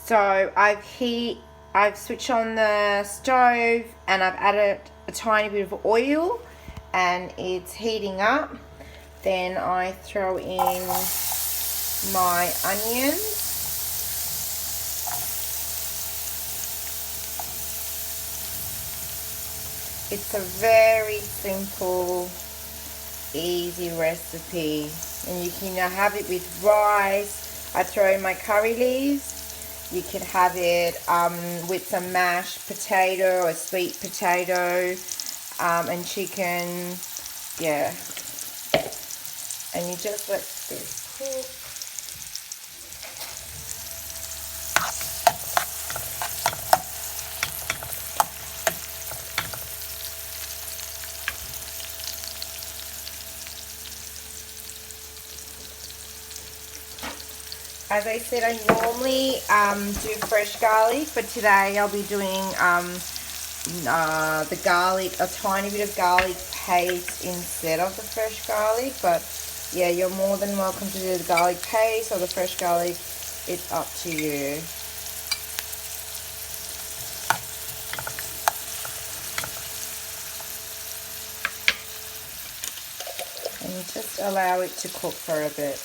So I've switched on the stove and I've added a tiny bit of oil and it's heating up. Then I throw in my onions. It's a very simple, easy recipe, and you can have it with rice. I throw in my curry leaves. You can have it with some mashed potato or sweet potato and chicken. Yeah, and you just let this cook. As I said, I normally do fresh garlic, but today I'll be doing the garlic, a tiny bit of garlic paste instead of the fresh garlic. But yeah, you're more than welcome to do the garlic paste or the fresh garlic. It's up to you. And just allow it to cook for a bit.